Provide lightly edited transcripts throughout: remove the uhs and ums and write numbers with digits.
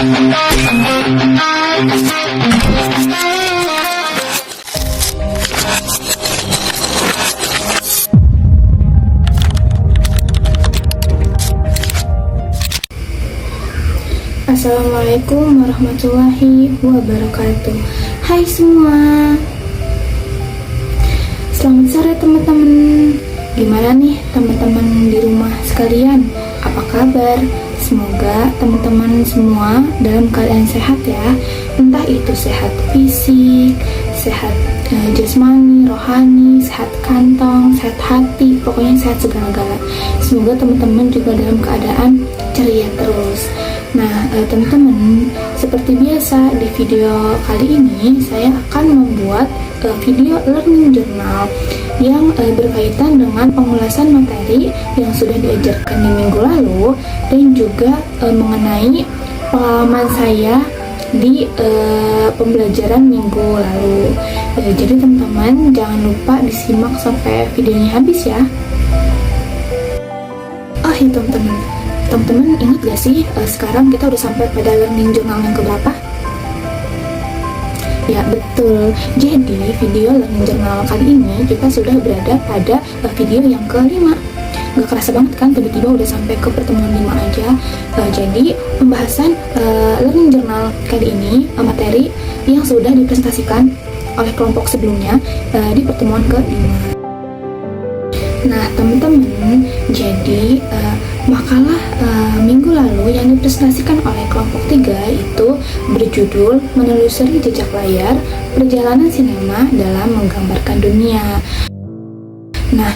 Assalamualaikum warahmatullahi wabarakatuh. Hai semua, selamat sore teman-teman. Gimana nih teman-teman di rumah sekalian? Apa kabar? Semoga teman-teman semua dalam keadaan sehat ya. Entah itu sehat fisik, sehat jasmani, rohani, sehat kantong, sehat hati, pokoknya sehat segala-gala. Semoga teman-teman juga dalam keadaan ceria terus. Nah, teman-teman, seperti biasa di video kali ini saya akan membuat video learning journal yang berkaitan dengan pengulasan materi yang sudah diajarkan di minggu lalu dan juga mengenai pengalaman saya di pembelajaran minggu lalu. Jadi teman-teman jangan lupa disimak sampai videonya habis ya. Oh ya teman-teman ingat gak sih sekarang kita udah sampai pada learning journal yang keberapa? Ya betul, jadi video learning journal kali ini kita sudah berada pada video yang ke-5. Gak kerasa banget kan, tiba-tiba udah sampai ke pertemuan 5 aja. Jadi pembahasan learning journal kali ini materi yang sudah dipresentasikan oleh kelompok sebelumnya di pertemuan ke-5. Nah teman-teman, jadi makalah minggu lalu yang dipresentasikan oleh kelompok 3 itu berjudul Menelusuri Jejak Layar, Perjalanan Sinema dalam Menggambarkan Dunia. Nah,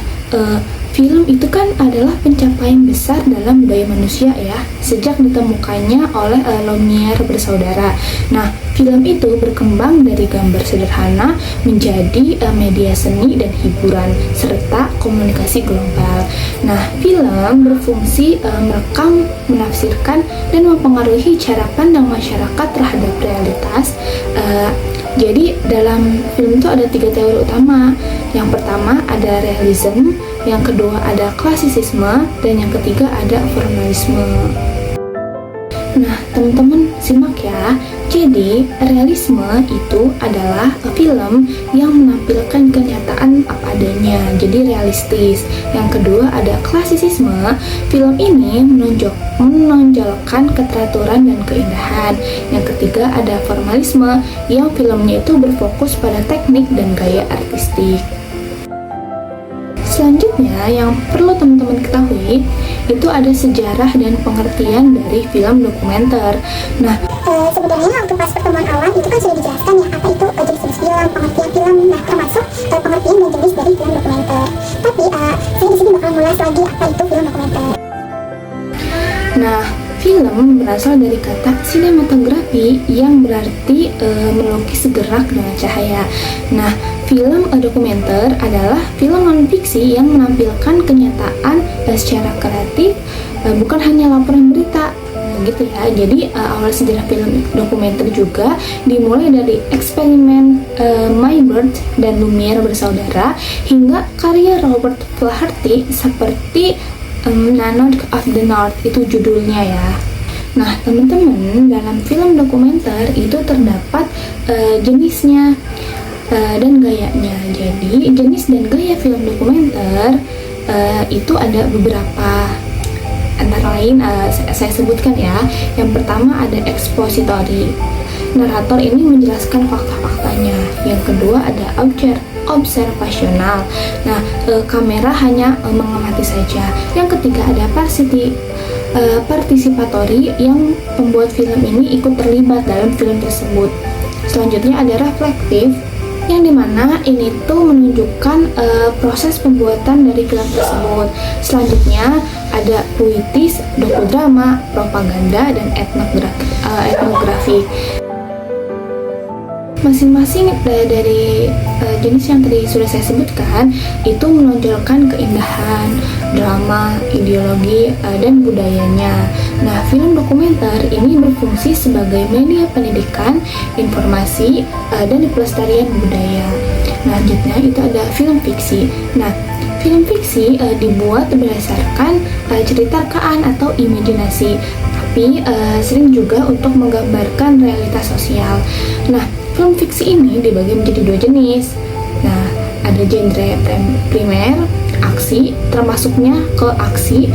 film itu kan adalah pencapaian besar dalam budaya manusia ya, sejak ditemukannya oleh Lumière bersaudara. Nah, film itu berkembang dari gambar sederhana menjadi media seni dan hiburan, serta komunikasi global. Nah, film berfungsi merekam, menafsirkan, dan mempengaruhi cara pandang masyarakat terhadap realitas. Jadi dalam film itu ada 3 teori utama. Yang pertama ada realism, yang kedua ada klasisisme, dan yang ketiga ada formalisme. Nah teman-teman simak ya. Jadi realisme itu adalah film yang menampilkan kenyataan apa adanya, jadi realistis. Yang kedua ada klasisisme, film ini menonjolkan keteraturan dan keindahan. Yang ketiga ada formalisme, yang filmnya itu berfokus pada teknik dan gaya artistik. Selanjutnya yang perlu teman-teman ketahui itu ada sejarah dan pengertian dari film dokumenter. Nah, sebenarnya untuk pas pertemuan awal itu kan sudah dijelaskan ya apa itu jenis-jenis film, pengertian film, nah termasuk pengertian dan jenis dari film dokumenter. Tapi saya di sini bakal ngulas lagi apa itu film dokumenter. Nah, film berasal dari kata sinematografi yang berarti melukis gerak dengan cahaya. Nah, film dokumenter adalah film non-fiksi yang menampilkan kenyataan secara kreatif, bukan hanya laporan berita. Gitu ya. Jadi awal sejarah film dokumenter juga dimulai dari eksperimen Maybird dan Lumière bersaudara hingga karya Robert Flaherty seperti Nanook of the North, itu judulnya ya. Nah teman-teman, dalam film dokumenter itu terdapat jenisnya dan gayanya. Jadi jenis dan gaya film dokumenter itu ada beberapa, antara lain saya sebutkan ya. Yang pertama ada expository, narator ini menjelaskan fakta-faktanya. Yang kedua ada observasional, nah kamera hanya mengamati saja. Yang ketiga ada participatory, yang pembuat film ini ikut terlibat dalam film tersebut. Selanjutnya ada reflektif, yang dimana ini tuh menunjukkan proses pembuatan dari film tersebut. Selanjutnya ada puitis, dokudrama, propaganda, dan etnografi. Masing-masing dari jenis yang tadi sudah saya sebutkan itu menonjolkan keindahan, drama, ideologi, dan budayanya. Nah, film dokumenter ini berfungsi sebagai media pendidikan, informasi, dan pelestarian budaya. Selanjutnya itu ada film fiksi. Nah, film fiksi dibuat berdasarkan cerita rekaan atau imajinasi. tapi sering juga untuk menggambarkan realitas sosial. Nah, film fiksi ini dibagi menjadi dua jenis. Nah, ada genre primer, aksi, termasuknya ke aksi,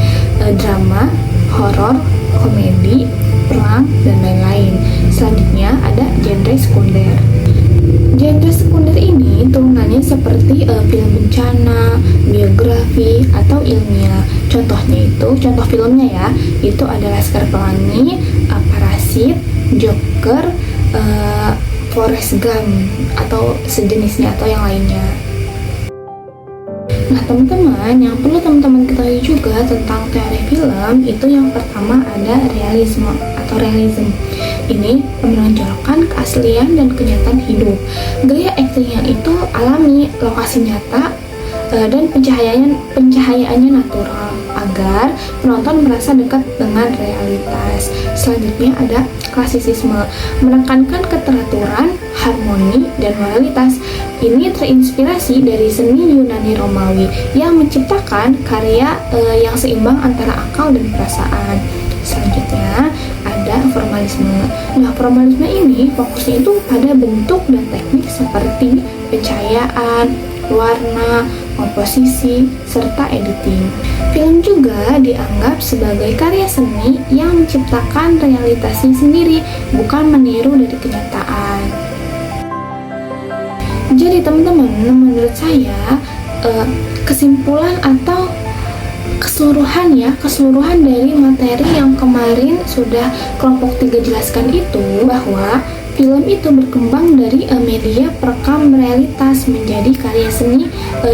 drama, horor, komedi, perang, dan lain-lain. Selanjutnya ada genre sekunder. Genre sekunder ini turunannya seperti film bencana, biografi, atau ilmiah. Contoh filmnya ya, itu ada Laskar Pelangi, Parasit, Joker, Forrest Gump, atau sejenisnya atau yang lainnya. Nah teman-teman, yang perlu teman-teman ketahui juga tentang teori film itu yang pertama ada realisme atau realism. Ini menonjolkan keaslian dan kenyataan hidup. Gaya aktingnya itu alami, lokasi nyata, dan pencahayaannya natural agar penonton merasa dekat dengan realitas. Selanjutnya ada klasisisme, menekankan keteraturan, harmoni, dan moralitas. Ini terinspirasi dari seni Yunani Romawi yang menciptakan karya yang seimbang antara akal dan perasaan. Selanjutnya ada formalisme. Nah, formalisme ini fokusnya itu pada bentuk dan teknik seperti pencahayaan, warna, komposisi, serta editing. Film juga dianggap sebagai karya seni yang menciptakan realitasnya sendiri, bukan meniru dari kenyataan. Jadi teman-teman, menurut saya kesimpulan atau keseluruhan dari materi yang kemarin sudah kelompok 3 jelaskan itu bahwa film itu berkembang dari media perekam realitas menjadi karya seni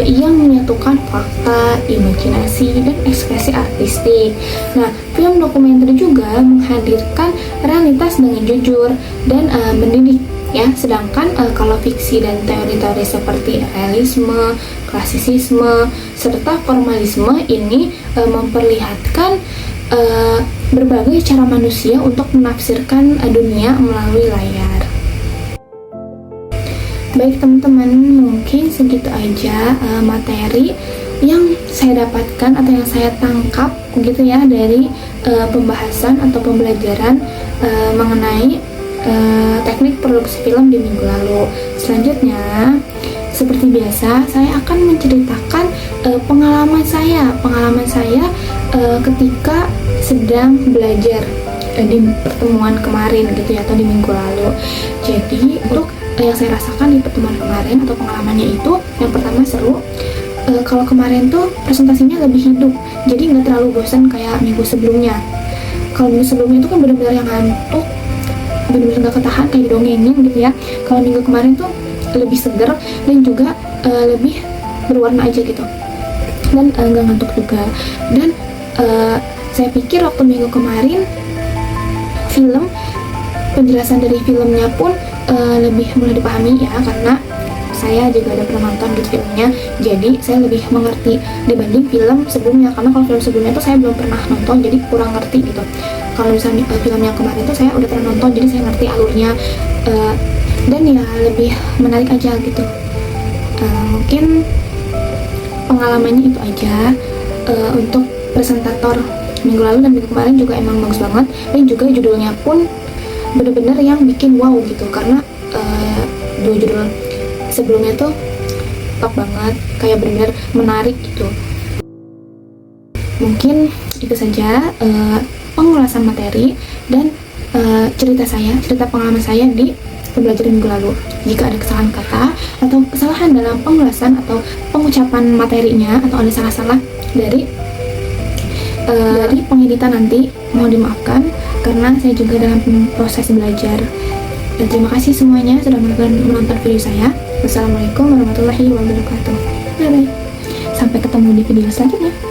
yang menyatukan fakta, imajinasi, dan ekspresi artistik. Nah, film dokumenter juga menghadirkan realitas dengan jujur dan mendidik ya. Sedangkan kalau fiksi dan teori-teori seperti realisme, klasisisme, serta formalisme ini memperlihatkan berbagai cara manusia untuk menafsirkan dunia melalui layar. Baik teman-teman, mungkin segitu aja materi yang saya dapatkan atau yang saya tangkap gitu ya dari pembahasan atau pembelajaran mengenai teknik produksi film di minggu lalu. Selanjutnya, seperti biasa, saya akan menceritakan pengalaman saya ketika sedang belajar di pertemuan kemarin gitu ya, atau di minggu lalu. Jadi untuk yang saya rasakan di pertemuan kemarin atau pengalamannya itu, yang pertama seru. Kalau kemarin tuh presentasinya lebih hidup, jadi nggak terlalu bosan kayak minggu sebelumnya. Kalau minggu sebelumnya itu kan benar-benar yang ngantuk, benar-benar nggak ketahan kayak dongengin gitu ya. Kalau minggu kemarin tuh lebih seger dan juga lebih berwarna aja gitu, dan nggak ngantuk juga. Dan saya pikir waktu minggu kemarin penjelasan dari filmnya pun lebih mudah dipahami ya, karena saya juga ada pernah nonton gitu filmnya, jadi saya lebih mengerti dibanding film sebelumnya. Karena kalau film sebelumnya itu saya belum pernah nonton, jadi kurang ngerti gitu. Kalau misalnya film yang kemarin itu saya udah pernah nonton, jadi saya ngerti alurnya, dan ya lebih menarik aja gitu. Mungkin pengalamannya itu aja. Untuk presentator minggu lalu dan minggu kemarin juga emang bagus banget, dan juga judulnya pun bener-bener yang bikin wow gitu, karena dua judul sebelumnya tuh top banget, kayak bener-bener menarik gitu. Mungkin itu saja pengulasan materi dan cerita pengalaman saya di pembelajaran minggu lalu. Jika ada kesalahan kata atau kesalahan dalam pengulasan atau pengucapan materinya, atau ada salah-salah dari pengeditan nanti, mohon dimaafkan karena saya juga dalam proses belajar. Dan terima kasih semuanya sudah menonton video saya. Wassalamualaikum warahmatullahi wabarakatuh. Bye bye. Sampai ketemu di video selanjutnya.